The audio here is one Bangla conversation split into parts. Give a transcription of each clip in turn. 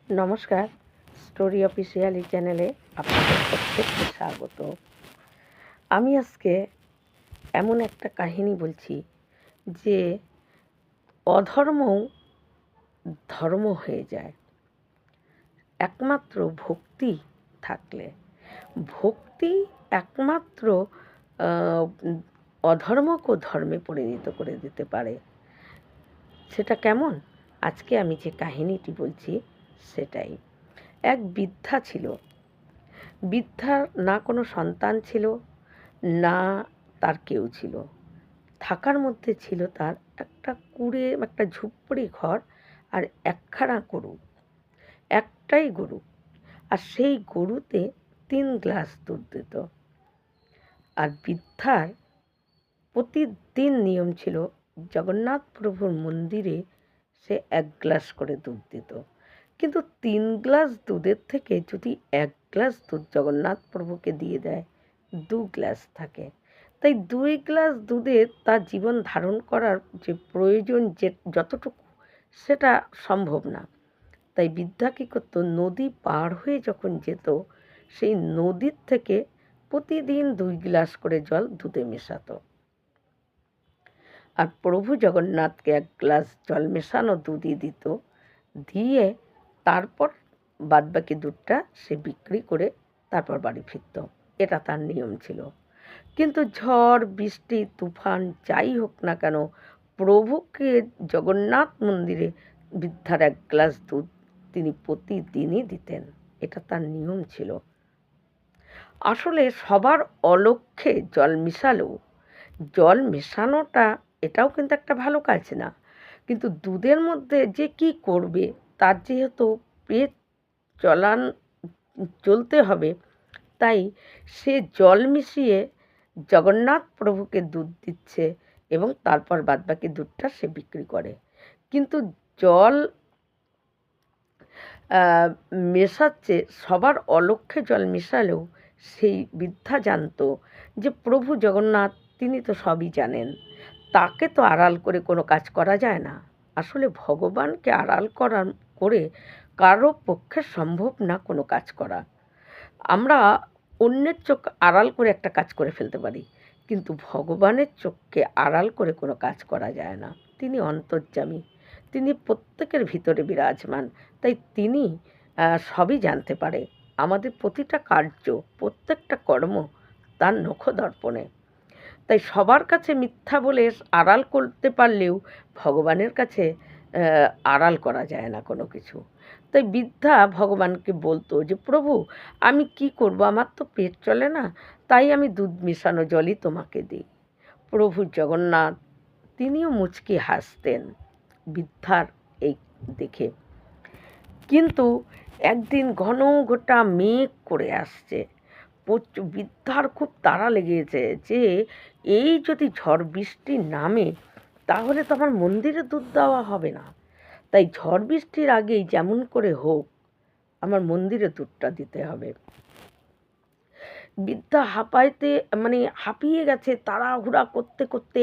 নমস্কার, স্টোরি অফিসিয়াল এই চ্যানেলে আপনাদের প্রত্যেককে স্বাগত। আমি আজকে এমন একটা কাহিনী বলছি যে অধর্মও ধর্ম হয়ে যায় একমাত্র ভক্তি থাকলে। ভক্তি একমাত্র অধর্মকেও ধর্মে পরিণত করে দিতে পারে। সেটা কেমন? আজকে আমি যে কাহিনীটি বলছি সেটাই। এক বৃদ্ধা ছিল। বৃদ্ধার না কোনো সন্তান ছিল, না তার কেউ ছিল। থাকার মধ্যে ছিল তার একটা ঝুপড়ি ঘর আর একখানা গরু, একটাই গরু। আর সেই গরুতে 3 গ্লাস দুধ দিত। আর বৃদ্ধার প্রতিদিন নিয়ম ছিল জগন্নাথ প্রভুর মন্দিরে সে 1 গ্লাস করে দুধ দিত। কিন্তু 3 গ্লাস দুধের থেকে যদি 1 গ্লাস দুধ জগন্নাথ প্রভুকে দিয়ে দেয়, 2 গ্লাস থাকে। তাই 2 গ্লাস দুধে তার জীবন ধারণ করার যে প্রয়োজন, যে যতটুকু, সেটা সম্ভব না। তাই বৃদ্ধা কী করত, নদী পার হয়ে যখন যেত, সেই নদীর থেকে প্রতিদিন 2 গ্লাস করে জল দুধে মেশাতো। আর প্রভু জগন্নাথকে 1 গ্লাস জল মেশানো দুধই দিত, দিয়ে তারপর বাদবাকি দুধটা সে বিক্রি করে তারপর বাড়ি ফিরত। এটা তার নিয়ম ছিল। কিন্তু ঝড় বৃষ্টি তুফান যাই হোক না কেন, প্রভুকে জগন্নাথ মন্দিরে বৃদ্ধার 1 গ্লাস দুধ তিনি প্রতিদিনই দিতেন। এটা তার নিয়ম ছিল। আসলে সবার অলক্ষ্যে জল মেশালেও, জল মেশানোটা এটাও কিন্তু একটা ভালো কাজ না। কিন্তু দুধের মধ্যে যে কি করবে, তার যেহেতু পেট চলতে হবে, তাই সে জল মিশিয়ে জগন্নাথ প্রভুকে দুধ দিচ্ছে এবং তারপর বাদবাকি দুধটা সে বিক্রি করে। কিন্তু জল মেশাচ্ছে, সবার অলক্ষ্যে জল মেশালেও সেই বৃদ্ধা জানত যে প্রভু জগন্নাথ তিনি তো সবই জানেন, তাকে তো আড়াল করে কোনো কাজ করা যায় না। আসলে ভগবানকে আড়াল করে কারো পক্ষে সম্ভব না কোনো কাজ করা। আমরা অন্যের চোখ আড়াল করে একটা কাজ করে ফেলতে পারি, কিন্তু ভগবানের চোখকে আড়াল করে কোনো কাজ করা যায় না। তিনি অন্তর্যামী, তিনি প্রত্যেকের ভিতরে বিরাজমান। তাই তিনি সবই জানতে পারে। আমাদের প্রতিটা কার্য, প্রত্যেকটা কর্ম তার নখদর্পণে। তাই সবার কাছে মিথ্যা বলে আড়াল করতে পারলেও ভগবানের কাছে আড়াল করা যায় না কোনো কিছু। তাই বৃদ্ধা ভগবানকে বলতো যে প্রভু, আমি কি করব, আমার তো পেট চলে না, তাই আমি দুধ মেশানো জলই তোমাকে দিই। প্রভু জগন্নাথ তিনিও মুচকি হাসতেন বৃদ্ধার এই দেখে। কিন্তু একদিন ঘন ঘটা মেঘ করে আসছে। বৃদ্ধার খুব তাড়া লেগেছে যে এই যদি ঝড় বৃষ্টি নামে, তাহলে তো আমার মন্দিরে দুধ দেওয়া হবে না। তাই ঝড় বৃষ্টির আগেই যেমন করে হোক আমার মন্দিরে দুধটা দিতে হবে। বৃদ্ধা হাঁপিয়ে গেছে, তাড়াহুড়া করতে করতে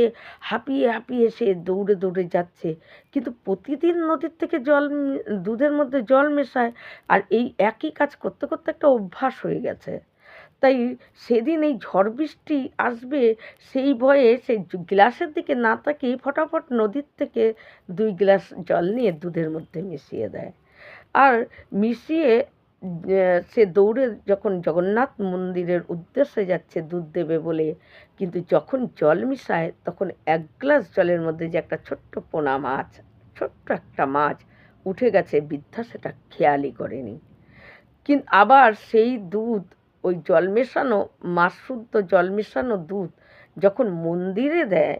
হাঁপিয়ে হাঁপিয়ে সে দৌড়ে দৌড়ে যাচ্ছে। কিন্তু প্রতিদিন নদীর থেকে দুধের মধ্যে জল মেশায়, আর এই একই কাজ করতে করতে একটা অভ্যাস হয়ে গেছে। তাই সেদিন এই ঝড় বৃষ্টি আসবে সেই ভয়ে সে গ্লাসের দিকে না তাকিয়ে ফটাফট নদীর থেকে 2 গ্লাস জল নিয়ে দুধের মধ্যে মিশিয়ে দেয়। আর মিশিয়ে সে দৌড়ে যখন জগন্নাথ মন্দিরের উদ্দেশ্যে যাচ্ছে দুধ দেবে বলে, কিন্তু যখন জল মিশায় তখন 1 গ্লাস জলের মধ্যে যে একটা ছোট্ট পোনা মাছ, ছোট্ট একটা মাছ উঠে গেছে, বৃদ্ধা সেটা খেয়ালই করেনি। কিন্তু আবার সেই দুধ, ওই জল মেশানো মাছশুদ্ধ জল মেশানো দুধ যখন মন্দিরে দেয়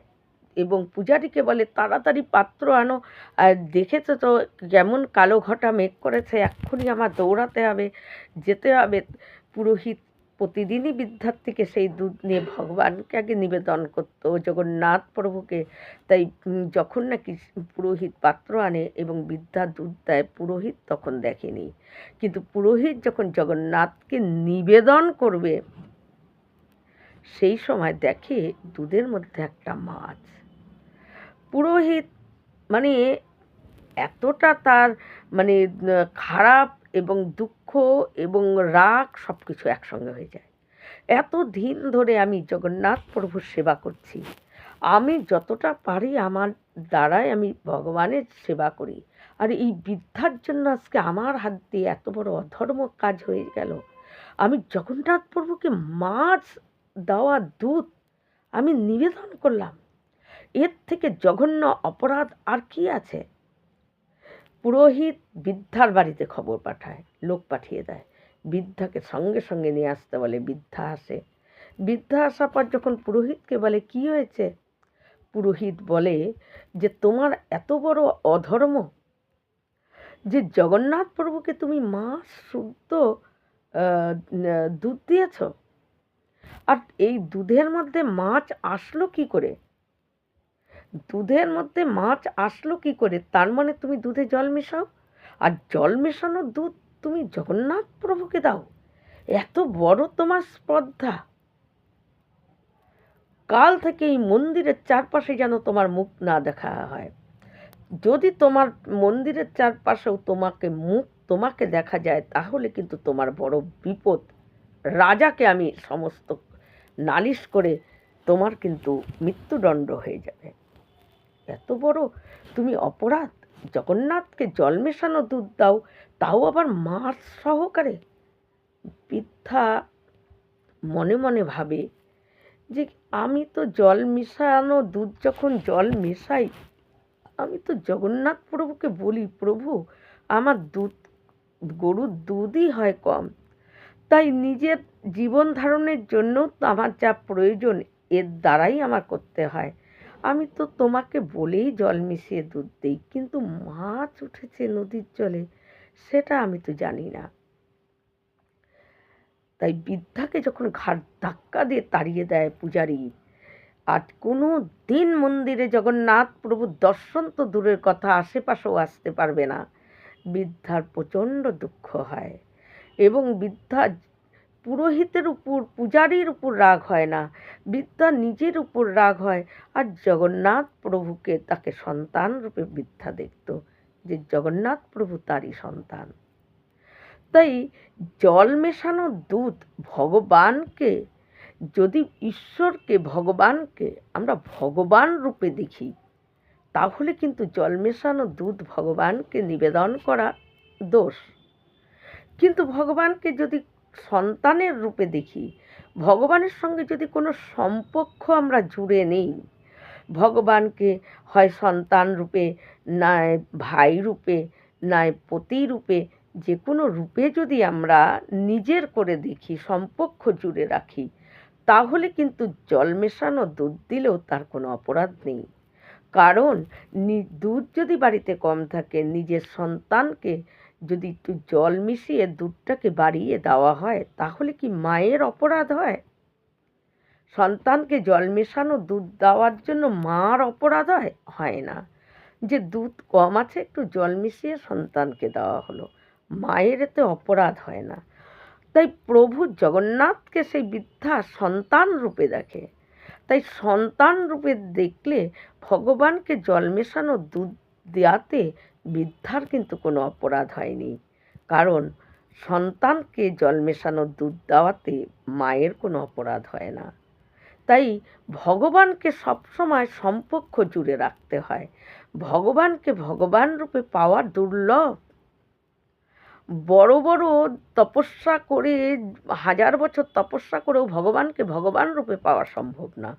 এবং পূজারীকে বলে তাড়াতাড়ি পাত্র আনো, আর দেখেছো তো কেমন কালো ঘটা মেঘ করেছে, এক্ষুনি আমার দৌড়াতে হবে, যেতে হবে। পুরোহিত প্রতিদিনই বৃদ্ধার থেকে সেই দুধ নিয়ে ভগবানকে আগে নিবেদন করতো, জগন্নাথ প্রভুকে। তাই যখন নাকি পুরোহিত পাত্র আনে এবং বৃদ্ধা দুধ দেয়, পুরোহিত তখন দেখেনি। কিন্তু পুরোহিত যখন জগন্নাথকে নিবেদন করবে, সেই সময় দেখে দুধের মধ্যে একটা মাছ। পুরোহিত এতটা তার মানে খারাপ এবং দুঃখ এবং রাগ সব কিছু একসঙ্গে হয়ে যায়। এত দিন ধরে আমি জগন্নাথ প্রভুর সেবা করছি। আমি যতটা পারি আমার দ্বারাই আমি ভগবানের সেবা করি। আর এই বৃদ্ধার জন্য আজকে আমার হাত দিয়ে এত বড় অধর্ম কাজ হয়ে গেল। আমি জগন্নাথ প্রভুকে মাছ দেওয়া দুধ আমি নিবেদন করলাম। এর থেকে জঘন্য অপরাধ আর কি আছে? পুরোহিত বৃদ্ধার বাড়িতে খবর পাঠায়, লোক পাঠিয়ে দেয়, বৃদ্ধাকে সঙ্গে সঙ্গে নিয়ে আসতে বলে। বৃদ্ধা আসে। বৃদ্ধা আসার পর যখন পুরোহিতকে বলে কি হয়েছে, পুরোহিত বলে যে তোমার এত বড় অধর্ম যে জগন্নাথ প্রভুকে তুমি মাছ শুদ্ধ দুধ দিয়েছ, আর এই দুধের মধ্যে মাছ আসলো কি করে? দুধের মধ্যে মাছ আসলো কি করে? তার মানে তুমি দুধে জল মেশাও, আর জল মেশানো দুধ তুমি জগন্নাথ প্রভুকে দাও? এত বড় তোমার স্পর্ধা! কাল থেকে এই মন্দিরের চারপাশে যেন তোমার মুখ না দেখা হয়। যদি তোমার মন্দিরের চারপাশেও তোমাকে দেখা যায় তাহলে কিন্তু তোমার বড় বিপদ। রাজাকে আমি সমস্ত নালিশ করে তোমার কিন্তু মৃত্যুদণ্ড হয়ে যাবে। এত বড় তুমি অপরাধ! জগন্নাথকে জল মেশানো দুধ দাও, তাও আবার মাছ সহকারে। বৃদ্ধা মনে মনে ভাবে যে আমি তো জল মেশানো দুধ যখন জল মেশাই, আমি তো জগন্নাথ প্রভুকে বলি প্রভু আমার দুধ, গরুর দুধই হয় কম, তাই নিজের জীবন ধারণের জন্য আমার যা প্রয়োজন এর দ্বারাই আমার করতে হয়। আমি তো তোমাকে বলেই জল মিশিয়ে দুধ দিই, কিন্তু মাছ উঠেছে নদীর জলে সেটা আমি তো জানি না। তাই বৃদ্ধাকে যখন ঘাড় ধাক্কা দিয়ে তাড়িয়ে দেয় পূজারী, আর কোনো দিন মন্দিরে জগন্নাথ প্রভুর দর্শন তো দূরের কথা, আশেপাশেও আসতে পারবে না। বৃদ্ধার প্রচণ্ড দুঃখ হয় এবং বৃদ্ধা পুরোহিতের উপর, পূজারীর উপর রাগ হয় না, বৃদ্ধা নিজের উপর রাগ হয়। আর জগন্নাথ প্রভুকে তাকে সন্তান রূপে বৃদ্ধা দেখত, যে জগন্নাথ প্রভু তারই সন্তান। তাই জল মেশানো দুধ ভগবানকে, যদি ঈশ্বরকে, ভগবানকে আমরা ভগবান রূপে দেখি, তাহলে কিন্তু জল মেশানো দুধ ভগবানকে নিবেদন করা দোষ। কিন্তু ভগবানকে যদি সন্তানের রূপে দেখি, ভগবানের সঙ্গে যদি কোনো সম্পর্ক আমরা জুড়ে নেই, ভগবানকে হয় সন্তান রূপে, নয় ভাই রূপে, নয় পতি রূপে, যে কোনো রূপে যদি আমরা নিজের করে দেখি, সম্পর্ক জুড়ে রাখি, তাহলে কিন্তু জল মেশানো দুধ দিলেও তার কোনো অপরাধ নেই। কারণ দুধ যদি বাড়িতে কম থাকে, নিজের সন্তানকে যদি একটু জল মিশিয়ে দুধটাকে বাড়িয়ে দেওয়া হয়, তাহলে কি মায়ের অপরাধ হয়? সন্তানকে জল মেশানো দুধ দেওয়ার জন্য মার অপরাধ হয় না। যে দুধ কম আছে একটু জল মিশিয়ে সন্তানকে দেওয়া হলো, মায়ের এতে অপরাধ হয় না। তাই প্রভু জগন্নাথকে সেই বৃদ্ধা সন্তান রূপে দেখে। তাই সন্তান রূপে দেখলে ভগবানকে জল মেশানো দুধ দেওয়াতে বৃদ্ধার কিন্তু কোনো অপরাধ হয়নি। কারণ সন্তানকে জল মেশানো দুধ দেওয়াতে মায়ের কোনো অপরাধ হয় না। তাই ভগবানকে সবসময় সম্পর্ক জুড়ে রাখতে হয়। ভগবানকে ভগবান রূপে পাওয়া দুর্লভ। বড় বড় তপস্যা করে, 1000 বছর তপস্যা করেও ভগবানকে ভগবান রূপে পাওয়া সম্ভব না।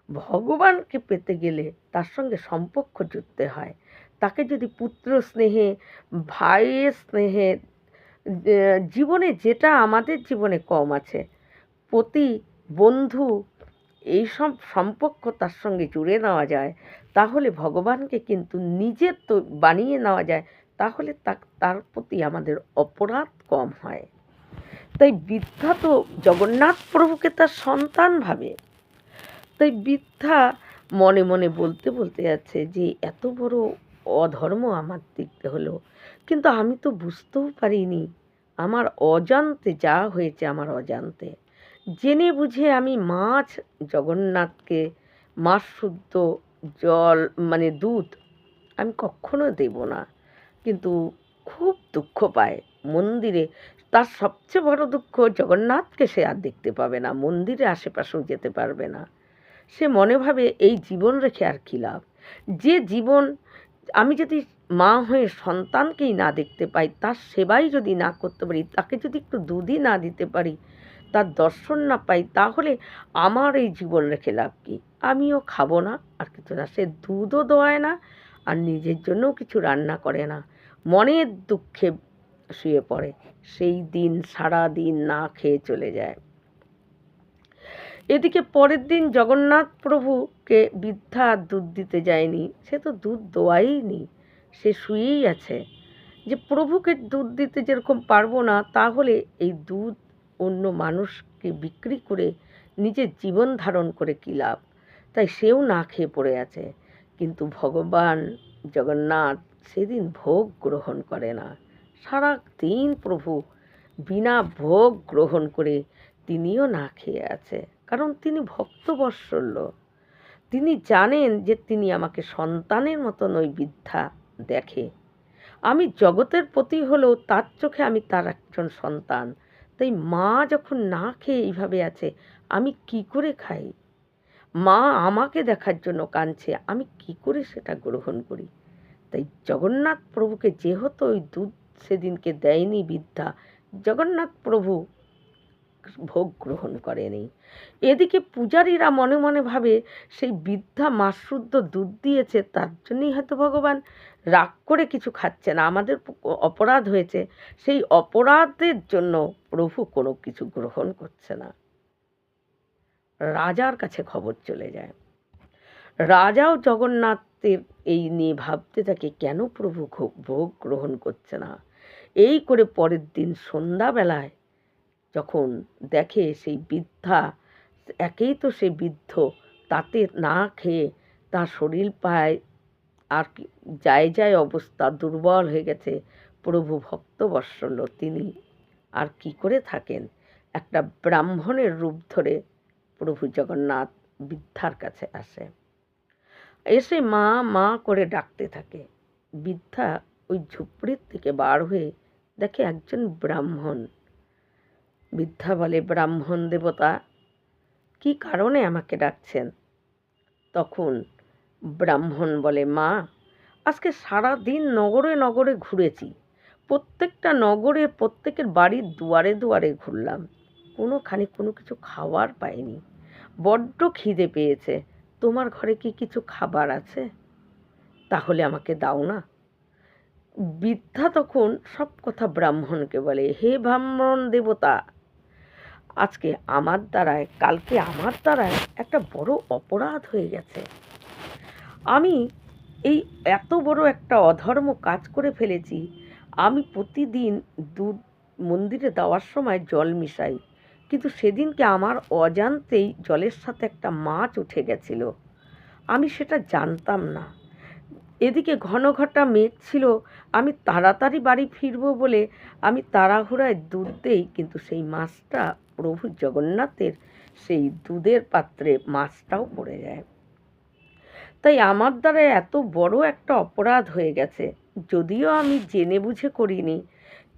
ভগবানকে পেতে গেলে তার সঙ্গে সম্পর্ক জুড়তে হয়। তাকে যদি পুত্র স্নেহে, ভাইয়ের স্নেহে, জীবনে যেটা আমাদের জীবনে কম আছে, পতি, বন্ধু, এইসব সম্পর্ক তার সঙ্গে জুড়ে নেওয়া যায়, তাহলে ভগবানকে কিন্তু নিজের তো বানিয়ে নেওয়া যায়, তাহলে তার প্রতি আমাদের অপরাধ কম হয়। তাই বৃদ্ধা তো জগন্নাথ প্রভুকে তার সন্তান ভাবে। তাই বৃদ্ধা মনে মনে বলতে বলতে যাচ্ছে যে এত বড় অধর্ম আমার দেখতে হলো, কিন্তু আমি তো বুঝতেও পারিনি। আমার অজান্তে যা হয়েছে, আমার অজান্তে। জেনে বুঝে আমি মাছ, জগন্নাথকে মাছ শুদ্ধ জল মানে দুধ আমি কখনো দেব না। কিন্তু খুব দুঃখ পায় মন্দিরে। তার সবচেয়ে বড় দুঃখ, জগন্নাথকে সে আর দেখতে পাবে না, মন্দিরে আশেপাশেও যেতে পারবে না। সে মনে ভাবে এই জীবন রেখে আর কী লাভ। যে জীবন আমি যদি মা হয়ে সন্তানকেই না দেখতে পাই, তার সেবাই যদি না করতে পারি, তাকে যদি একটু দুধই না দিতে পারি, তার দর্শন না পাই, তাহলে আমার এই জীবন রেখে লাভ কী? আমিও খাবো না, আর কিছু না। সে দুধও দোয়ায় না, আর নিজের জন্যও কিছু রান্না করে না, মনের দুঃখে শুয়ে পড়ে। সেই দিন সারা দিন না খেয়ে চলে যায়। এদিকে পরের দিন জগন্নাথ প্রভুকে বৃদ্ধা আর দুধ দিতে যায়নি, সে তো দুধ দোয়ায়নি, সে শুয়েই আছে। যে প্রভুকে দুধ দিতে যেরকম পারবো না, তাহলে এই দুধ অন্য মানুষকে বিক্রি করে নিজের জীবন ধারণ করে কী লাভ। তাই সেও না খেয়ে পড়ে আছে। কিন্তু ভগবান জগন্নাথ সেদিন ভোগ গ্রহণ করে না। সারা দিন প্রভু বিনা ভোগ গ্রহণ করে তিনিও না খেয়ে আছে, কারণ তিনি ভক্তবৎসল্য। তিনি জানেন যে তিনি আমাকে সন্তানের মতন ওই বৃদ্ধা দেখে। আমি জগতের প্রতি হলেও তার চোখে আমি তার একজন সন্তান। তাই মা যখন না খেয়ে এইভাবে আছে, আমি কি করে খাই? মা আমাকে দেখার জন্য কাঁদছে, আমি কি করে সেটা গ্রহণ করি? তাই জগন্নাথ প্রভুকে যেহেতু ওই দুধ সেদিনকে দেয়নি বৃদ্ধা, জগন্নাথ প্রভু ভোগ গ্রহণ করেনি। এদিকে পূজারীরা মনে মনে ভাবে সেই বৃদ্ধা মাসশুদ্ধ দুধ দিয়েছে, তার জন্যই হয়তো ভগবান রাগ করে কিছু খাচ্ছে না, আমাদের অপরাধ হয়েছে, সেই অপরাধের জন্য প্রভু কোনো কিছু গ্রহণ করছে না। রাজার কাছে খবর চলে যায়। রাজাও জগন্নাথের এই নিয়ে ভাবতে থাকে, কেন প্রভু ভোগ গ্রহণ করছে না। এই করে পরের দিন সন্ধ্যাবেলায় যখন দেখে সেই বৃদ্ধা, একেই তো সে বৃদ্ধ, তাতে না খেয়ে তার শরীর পায় আর যায় যায় অবস্থা, দুর্বল হয়ে গেছে। প্রভু ভক্তবৎসল্য, তিনি আর কি করে থাকেন। একটা ব্রাহ্মণের রূপ ধরে প্রভু জগন্নাথ বৃদ্ধার কাছে আসে। এসে মা মা করে ডাকতে থাকে। বৃদ্ধা ওই ঝুপড়ির থেকে বার হয়ে দেখে একজন ব্রাহ্মণ। বৃদ্ধা বলে, ব্রাহ্মণ দেবতা, কি কারণে আমাকে ডাকছেন? তখন ব্রাহ্মণ বলে, মা, আজকে সারা দিন নগরে নগরে ঘুরেছি, প্রত্যেকটা নগরের প্রত্যেকের বাড়ির দুয়ারে দুয়ারে ঘুরলাম, কোনোখানে কোনো কিছু খাওয়ার পাইনি, বড্ড খিদে পেয়েছে। তোমার ঘরে কি কিছু খাবার আছে? তাহলে আমাকে দাও না। বৃদ্ধা তখন সব কথা ব্রাহ্মণকে বলে, হে ব্রাহ্মণ দেবতা, আজকে আমার দ্বারায়, কালকে আমার দ্বারায় একটা বড় অপরাধ হয়ে গেছে। আমি এই এত বড় একটা অধর্ম কাজ করে ফেলেছি। আমি প্রতিদিন দুধ মন্দিরে দেওয়ার সময় জল মিশাই, কিন্তু সেদিনকে আমার অজান্তেই জলের সাথে একটা মাছ উঠে গেছিল, আমি সেটা জানতাম না। এদিকে ঘন ঘটা মেঘ ছিল, আমি তাড়াতাড়ি বাড়ি ফিরবো বলে আমি তাড়াহুড়ায় দুধ দেই, কিন্তু সেই মাছটা প্রভু জগন্নাথের সেই দুধের পাত্রে মাছটাও পড়ে যায়। তাই আমার দ্বারা এত বড় একটা অপরাধ হয়ে গেছে, যদিও আমি জেনে বুঝে করিনি,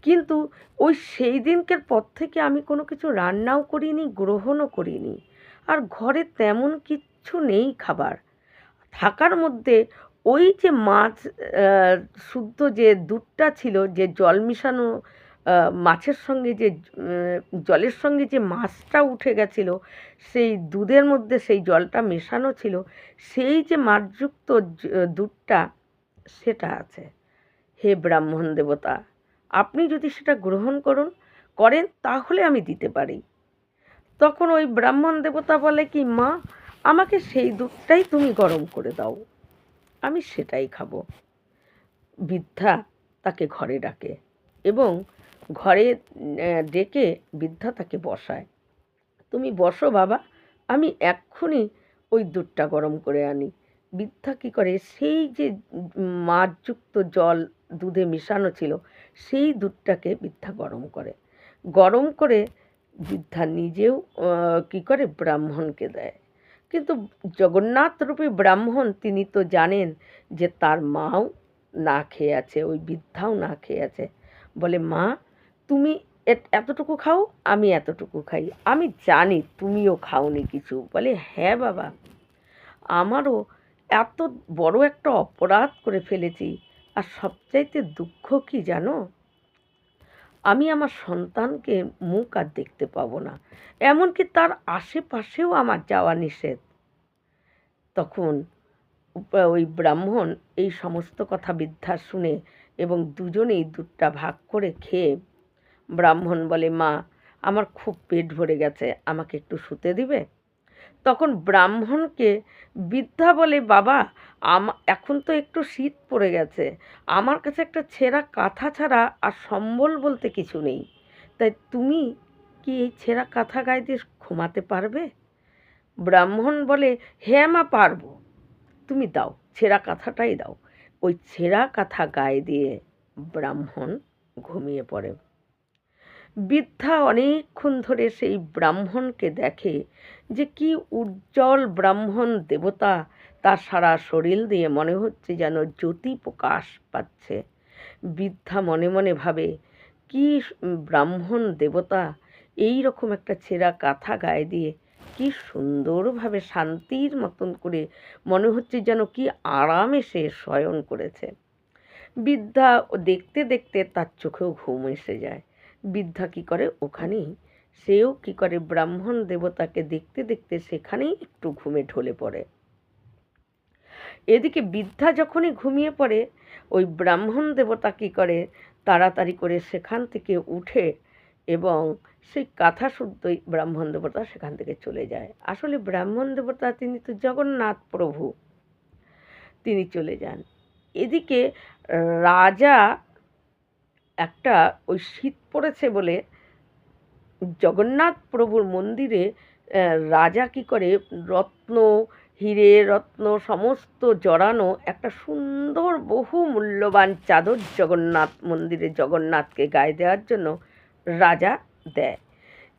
কিন্তু ওই সেই দিনকের পর থেকে আমি কোনো কিছু রান্নাও করিনি, গ্রহণও করিনি। আর ঘরে তেমন কিচ্ছু নেই খাবার থাকার মধ্যে। ওই যে মাছ, শুদ্ধ যে দুধটা ছিল, যে জল মিশানো মাছের সঙ্গে যে জলের সঙ্গে যে মাছটা উঠে গেছিল, সেই দুধের মধ্যে সেই জলটা মেশানো ছিল, সেই যে মাছযুক্ত দুধটা সেটা আছে। হে ব্রাহ্মণ দেবতা, আপনি যদি সেটা গ্রহণ করেন তাহলে আমি দিতে পারি। তখন ওই ব্রাহ্মণ দেবতা বলে কি, মা, আমাকে সেই দুধটাই তুমি গরম করে দাও, আমি সেটাই খাবো। বৃদ্ধা তাকে ঘরে ডাকে এবং ঘরে ডেকে বৃদ্ধা তাকে বসায়। তুমি বসো বাবা, আমি এক্ষুনি ওই দুধটা গরম করে আনি। বৃদ্ধা কী করে, সেই যে মাছযুক্ত জল দুধে মেশানো ছিল, সেই দুধটাকে বৃদ্ধা গরম করে বৃদ্ধা নিজেও কী করে, ব্রাহ্মণকে দেয়। কিন্তু জগন্নাথ রূপী ব্রাহ্মণ তিনি তো জানেন যে তার মাও না খেয়ে আছে, ওই বৃদ্ধাও না খেয়ে আছে। বলে, মা তুমি এতটুকু খাও, আমি এতটুকু খাই, আমি জানি তুমিও খাওনি কিছু। বলে, হ্যাঁ বাবা, আমারও এত বড় একটা অপরাধ করে ফেলেছি, আর সবচাইতে দুঃখ কি জানো, আমি আমার সন্তানকে মুখ আর দেখতে পাবো না, এমনকি তার আশেপাশেও আমার যাওয়া নিষেধ। তখন ওই ব্রাহ্মণ এই সমস্ত কথা বৃদ্ধা শুনে এবং দুজনেই দুধটা ভাগ করে খেয়ে ব্রাহ্মণ বলে, মা আমার খুব পেট ভরে গেছে, আমাকে একটু শুতে দিবে? তখন ব্রাহ্মণকে বৃদ্ধা বলে, বাবা এখন তো একটু শীত পড়ে গেছে, আমার কাছে একটা ছেঁড়া কাঁথা ছাড়া আর সম্বল বলতে কিছু নেই, তাই তুমি কি এই ছেঁড়া কাঁথা গায়ে দিয়ে ঘুমাতে পারবে? ব্রাহ্মণ বলে, হ্যাঁ মা পারবো, তুমি দাও, ছেঁড়া কাঁথাটাই দাও। ওই ছেঁড়া কাঁথা গায়ে দিয়ে ব্রাহ্মণ ঘুমিয়ে পড়ে। বৃদ্ধা অনেকক্ষণ ধরে সেই ব্রাহ্মণকে দেখে যে কি উজ্জ্বল ব্রাহ্মণ দেবতা, তার সারা শরীর দিয়ে মনে হচ্ছে যেন জ্যোতি প্রকাশ পাচ্ছে। বৃদ্ধা মনে মনে ভাবে, কি ব্রাহ্মণ দেবতা এই রকম একটা ছেঁড়া কাঁথা গায়ে দিয়ে কি সুন্দরভাবে শান্তির মতন করে মনে হচ্ছে যেন কি আরামে সে শয়ন করেছে। বৃদ্ধা দেখতে দেখতে তার চোখেও ঘুম এসে যায়। বৃদ্ধা কি করে, ওখানেই সেও কি করে ব্রাহ্মণ দেবতাকে দেখতে দেখতে সেখানেই একটু ঘুমে ঢলে পড়ে। এদিকে বৃদ্ধা যখনই ঘুমিয়ে পড়ে, ওই ব্রাহ্মণ দেবতা কি করে, তাড়াতাড়ি করে সেখান থেকে উঠে এবং সেই কাঁথা শুদ্ধই ব্রাহ্মণ দেবতা সেখান থেকে চলে যায়। আসলে ব্রাহ্মণ দেবতা তিনি তো জগন্নাথ প্রভু, তিনি চলে যান। এদিকে রাজা একটা, ওই শীত পড়েছে বলে জগন্নাথ প্রভুর মন্দিরে রাজা কি করে, রত্ন হিরে রত্ন সমস্ত জড়ানো একটা সুন্দর বহু মূল্যবান চাদর জগন্নাথ মন্দিরে জগন্নাথকে গায়ে দেওয়ার জন্য রাজা দেয়।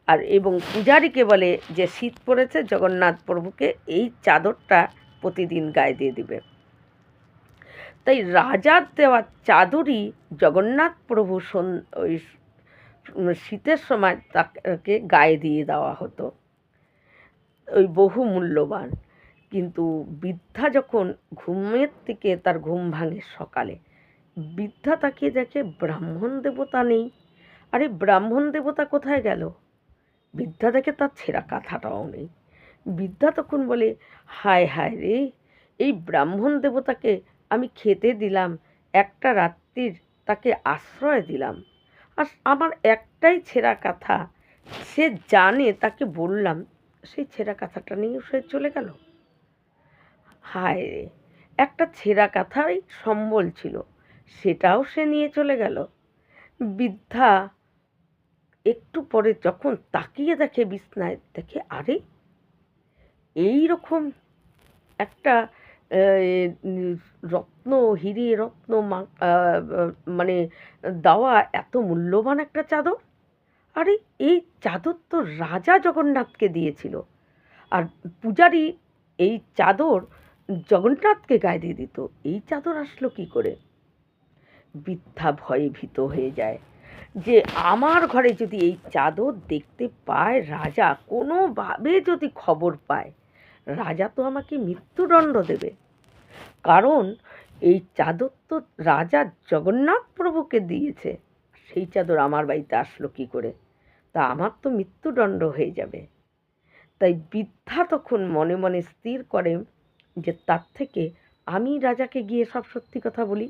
আর এবং পূজারীকে বলে যে শীত পড়েছে, জগন্নাথ প্রভুকে এই চাদরটা প্রতিদিন গায়ে দিয়ে দিবে। তাই রাজার দেওয়া চাদরই জগন্নাথ প্রভু ওই শীতের সময় তাকে গায়ে দিয়ে দেওয়া হতো, ওই বহু মূল্যবান। কিন্তু বৃদ্ধা যখন ঘুমের থেকে তার ঘুম ভাঙে সকালে, বৃদ্ধা তাকিয়ে দেখে ব্রাহ্মণ দেবতা নেই। আরে ব্রাহ্মণ দেবতা কোথায় গেল? বৃদ্ধা দেখে তার ছেঁড়া কাঁথাটাও নেই। বৃদ্ধা তখন বলে, হায় হায় রে, এই ব্রাহ্মণ দেবতাকে আমি খেতে দিলাম, একটা রাত্রির তাকে আশ্রয় দিলাম, আর আমার একটাই ছেঁড়া কাঁথা, সে জানে তাকে বললাম, সেই ছেঁড়া কাঁথাটা নিয়ে সে চলে গেল। হায় রে, একটা ছেঁড়া কাঁথাই সম্বল ছিল, সেটাও সে নিয়ে চলে গেল। বৃদ্ধা একটু পরে যখন তাকিয়ে দেখে বিছনায়, দেখে আরে এই রকম একটা রত্ন হিরে রত্ন মানে দেওয়া এত মূল্যবান একটা চাদর। আরে এই চাদর তো রাজা জগন্নাথকে দিয়েছিল, আর পূজারী এই চাদর জগন্নাথকে গায়ে দিয়ে দিত, এই চাদর আসলো কি করে? বৃদ্ধা ভয়ে ভীত হয়ে যায় যে আমার ঘরে যদি এই চাদর দেখতে পায় রাজা, কোনোভাবে যদি খবর পায়, রাজা তো আমাকে মৃত্যুদণ্ড দেবে, কারণ এই চাদর তো রাজা জগন্নাথ প্রভুকে দিয়েছে, সেই চাদর আমার বাড়িতে আসলো কি করে? তা আমার তো মৃত্যুদণ্ড হয়ে যাবে। তাই বৃদ্ধা তখন মনে মনে স্থির করে যে তার থেকে আমি রাজাকে গিয়ে সব সত্যি কথা বলি।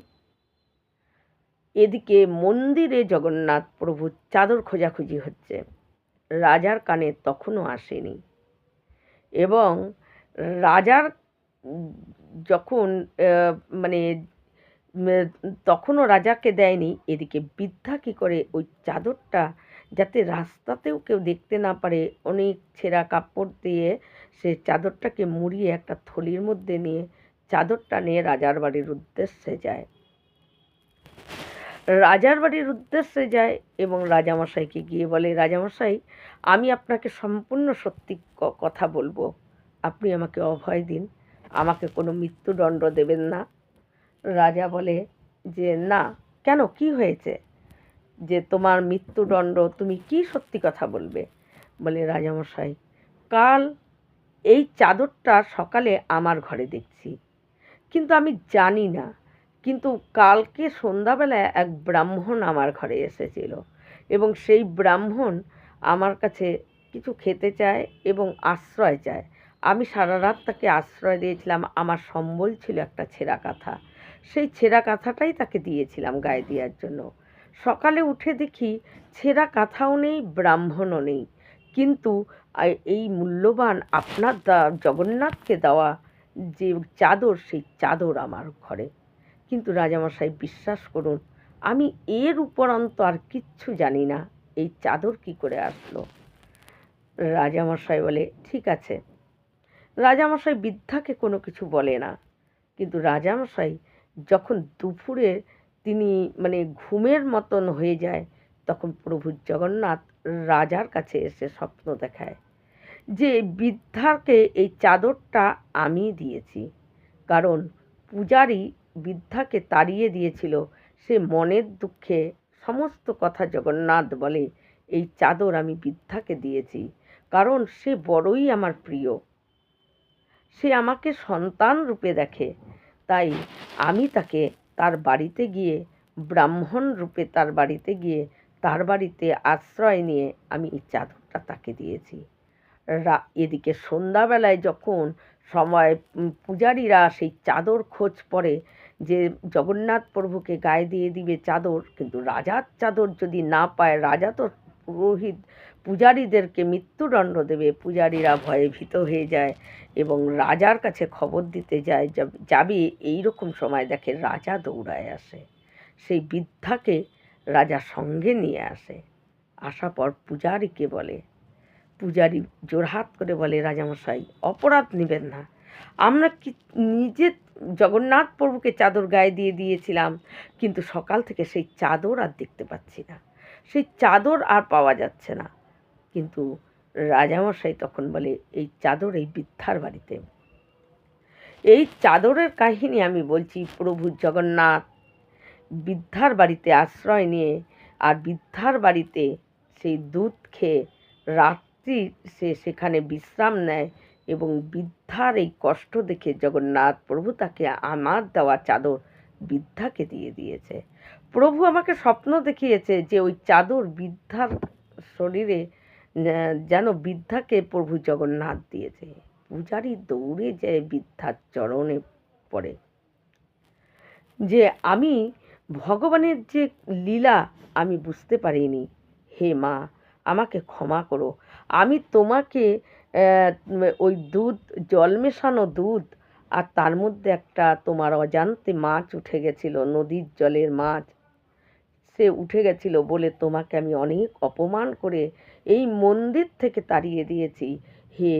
এদিকে মন্দিরে জগন্নাথ প্রভুর চাদর খোঁজাখুঁজি হচ্ছে, রাজার কানে তখনও আসেনি, এবং রাজার যখন মানে তখনও রাজাকে দেয়নি। এদিকে বৃদ্ধা কী করে ওই চাদরটা যাতে রাস্তাতেও কেউ দেখতে না পারে, অনেক ছেঁড়া কাপড় দিয়ে সে চাদরটাকে মুড়িয়ে একটা থলির মধ্যে নিয়ে চাদরটা নিয়ে রাজার বাড়ির উদ্দেশ্যে যায়। রাজার বাড়ির উদ্দেশ্যে যায় এবং রাজামশাইকে গিয়ে বলে, রাজামশাই আমি আপনাকে সম্পূর্ণ সত্যি কথা বলবো, আপনি আমাকে অভয় দিন, আমাকে কোনো মৃত্যুদণ্ড দেবেন না। রাজা বলে, যে না, কেন, কি হয়েছে, যে তোমার মৃত্যুদণ্ড, তুমি কি সত্যি কথা বলবে? বলে রাজামশাই, কাল এই চাদরটা সকালে আমার ঘরে দেখছি, কিন্তু আমি জানি না, কিন্তু কালকে সন্ধ্যাবেলায় এক ব্রাহ্মণ আমার ঘরে এসেছিল এবং সেই ব্রাহ্মণ আমার কাছে কিছু খেতে চায় এবং আশ্রয় চায়। আমি সারা রাত তাকে আশ্রয় দিয়েছিলাম, আমার সম্বল ছিল একটা ছেঁড়া কাঁথা, সেই ছেঁড়া কাঁথাটাই তাকে দিয়েছিলাম গায়ে দেওয়ার জন্য। সকালে উঠে দেখি ছেঁড়া কাঁথাও নেই, ব্রাহ্মণও নেই, কিন্তু এই মূল্যবান আপনার জগন্নাথকে দেওয়া যে চাদর, সেই চাদর আমার ঘরে। কিন্তু রাজামশাই বিশ্বাস করুন, আমি এর উপরন্ত আর কিচ্ছু জানি না, এই চাদর কি করে আসলো। রাজামশাই বলে ঠিক আছে। রাজামশাই বৃদ্ধাকে কোনো কিছু বলে না, কিন্তু রাজামশাই যখন দুপুরে তিনি মানে ঘুমের মতন হয়ে যায়, তখন প্রভু জগন্নাথ রাজার কাছে এসে স্বপ্ন দেখায় যে বৃদ্ধাকে এই চাদরটা আমি দিয়েছি, কারণ পূজারী বৃদ্ধাকে তাড়িয়ে দিয়েছিল। সে মনের দুঃখে সমস্ত কথা জগন্নাথ বলে, এই চাদর আমি বৃদ্ধাকে দিয়েছি, কারণ সে বড়ই আমার প্রিয়, সে আমাকে সন্তান রূপে দেখে, তাই আমি তাকে তার বাড়িতে গিয়ে, ব্রাহ্মণ রূপে তার বাড়িতে গিয়ে, তার বাড়িতে আশ্রয় নিয়ে আমি এই চাদরটা তাকে দিয়েছি। এদিকে সন্ধ্যাবেলায় যখন সময় পূজারীরা সেই চাদর খোঁজ পড়ে যে জগন্নাথ প্রভুকে গায়ে দিয়ে দিবে চাদর, কিন্তু রাজার চাদর যদি না পায়, রাজা তো পুরোহিত পূজারীদেরকে মৃত্যুদণ্ড দেবে। পূজারীরা ভয়ে ভীত হয়ে যায় এবং রাজার কাছে খবর দিতে যায়, যাবে এই রকম সময় দেখে রাজা দৌড়ায় আসে, সেই বৃদ্ধাকে রাজা সঙ্গে নিয়ে আসে। আসার পর পূজারীকে বলে, পূজারী জোরহাত করে বলে, রাজামশাই অপরাধ নেবেন না, আমরা কি নিজে জগন্নাথ প্রভুকে চাদর গায়ে দিয়ে দিয়েছিলাম, কিন্তু সকাল থেকে সেই চাদর আর দেখতে পাচ্ছি না, সেই চাদর আর পাওয়া যাচ্ছে না। কিন্তু রাজামশাই তখন বলে, এই চাদর এই বৃদ্ধার বাড়িতে। এই চাদরের কাহিনী আমি বলছি, প্রভু জগন্নাথ বৃদ্ধার বাড়িতে আশ্রয় নিয়ে আর বৃদ্ধার বাড়িতে সেই দুধ খেয়ে রাত্রি সে সেখানে বিশ্রাম নেয় এবং বৃদ্ধার এই কষ্ট দেখে জগন্নাথ প্রভু তাকে আমার দেওয়া চাদর বৃদ্ধাকে দিয়ে দিয়েছে। প্রভু আমাকে স্বপ্ন দেখিয়েছে যে ওই চাদর বৃদ্ধার শরীরে, যেন বৃদ্ধাকে প্রভু জগন্নাথ দিয়েছে। পূজারী দৌড়ে যায় বৃদ্ধার চরণে পড়ে, যে আমি ভগবানের যে লীলা আমি বুঝতে পারিনি, হে মা আমাকে ক্ষমা করো, আমি তোমাকে ওই দুধ, জল মেশানো দুধ, আর তার মধ্যে একটা তোমার অজান্তে মাছ উঠে গেছিল, নদীর জলের মাছ, সে উঠে গেছিল বলে তোমাকে আমি অনেক অপমান করে এই মন্দির থেকে তাড়িয়ে দিয়েছি। হে,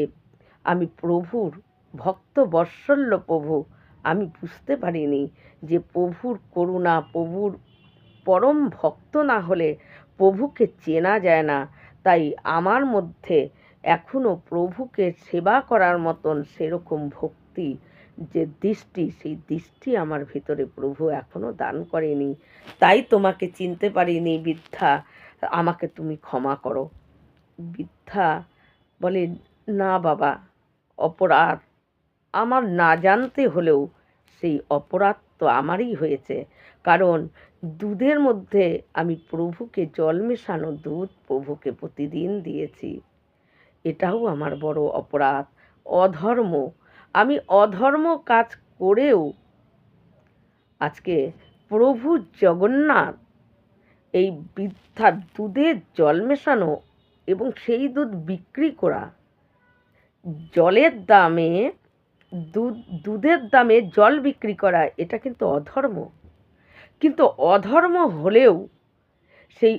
আমি প্রভুর ভক্ত বৎসল্য প্রভু, আমি বুঝতে পারিনি যে প্রভুর করুণা, প্রভুর পরম ভক্ত না হলে প্রভুকে চেনা যায় না। তাই আমার মধ্যে এখনও প্রভুকে সেবা করার মতন সেরকম ভক্তি যে দৃষ্টি, সেই দৃষ্টি আমার ভিতরে প্রভু এখনও দান করেনি, তাই তোমাকে চিনতে পারিনি বৃদ্ধা, আমাকে তুমি ক্ষমা করো। বৃদ্ধা বলে, না বাবা, অপরাধ আমার না জানতে হলেও সেই অপরাধ তো আমারই হয়েছে, কারণ দুধের মধ্যে আমি প্রভুকে জল মেশানো দুধ প্রভুকে প্রতিদিন দিয়েছি, এটাও আমার বড় অপরাধ, অধর্ম। আমি অধর্ম কাজ করেও আজকে প্রভু জগন্নাথ এই বৃদ্ধার দুধের জল মেশানো এবং সেই দুধ বিক্রি করা, জলের দামে দুধের দামে জল বিক্রি করা, এটা কিন্তু অধর্ম। কিন্তু অধর্ম হলেও সেই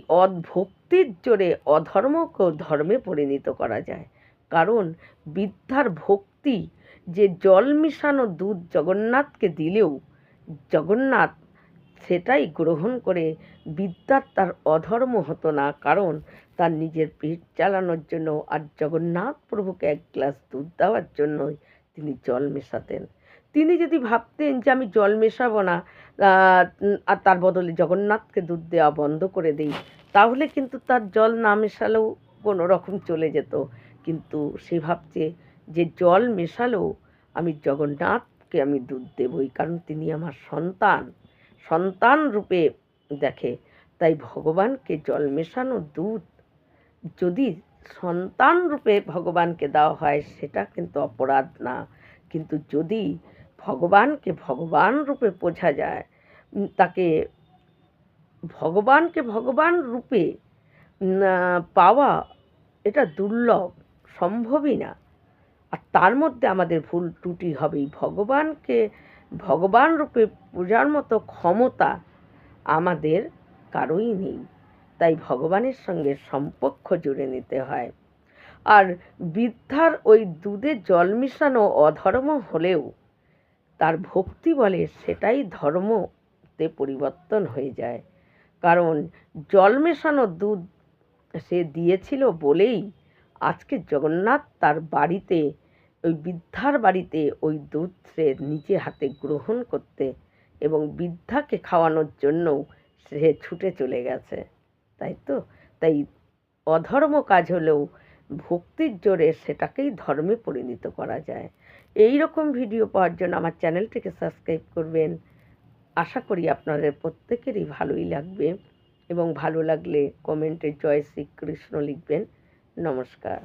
ভক্তির জোরে অধর্মকেও ধর্মে পরিণত করা যায়, কারণ বৃদ্ধার ভক্তি, যে জল মিশানো দুধ জগন্নাথকে দিলেও জগন্নাথ সেটাই গ্রহণ করে, বৃদ্ধার তার অধর্ম হতো না, কারণ তার নিজের পেট চালানোর জন্য আর জগন্নাথ প্রভুকে এক গ্লাস দুধ দেওয়ার জন্যই তিনি জল মেশাতেন। তিনি যদি ভাবতেন যে আমি জল মেশাবো না, আর তার বদলে জগন্নাথকে দুধ দেওয়া বন্ধ করে দেই, তাহলে কিন্তু তার জল না মেশালেও কোনো রকম চলে যেত। কিন্তু সে ভাবছে যে জল মেশালেও আমি জগন্নাথকে আমি দুধ দেবই, কারণ তিনি আমার সন্তান, সন্তান রূপে দেখে। তাই ভগবানকে জল মেশানো দুধ যদি সন্তান রূপে ভগবানকে দেওয়া হয় সেটা কিন্তু অপরাধ না। কিন্তু যদি ভগবানকে ভগবান রূপে বোঝা যায়, তাকে ভগবানকে ভগবান রূপে পাওয়া এটা দুর্লভ, সম্ভবই না। আর তার মধ্যে আমাদের ভুল ত্রুটি হবেই। ভগবানকে ভগবান রূপে পূজার মতো ক্ষমতা আমাদের কারোই নেই। তাই ভগবানের সঙ্গে সম্পর্ক জুড়ে নিতে হয়। আর বৃদ্ধার ওই দুধে জল মিশানো অধর্ম হলেও তার ভক্তি বলে সেটাই ধর্মতে পরিবর্তন হয়ে যায়। কারণ জল মেশানো দুধ সে দিয়েছিল বলেই আজকে জগন্নাথ তার বাড়িতে, ওই বৃদ্ধার বাড়িতে ওই দুধ সে নিজে হাতে গ্রহণ করতে এবং বৃদ্ধাকে খাওয়ানোর জন্যও সে ছুটে চলে গেছে। তাই তো? তাই অধর্ম কাজ হলেও ভক্তির জোরে সেটাকেই ধর্মে পরিণত করা যায়। এই রকম ভিডিও পাওয়ার জন্য আমার চ্যানেলটিকে সাবস্ক্রাইব করবেন। আশা করি আপনাদের প্রত্যেকেরই ভালোই লাগবে, এবং ভালো লাগলে কমেন্টে জয় শ্রীকৃষ্ণ লিখবেন। নমস্কার।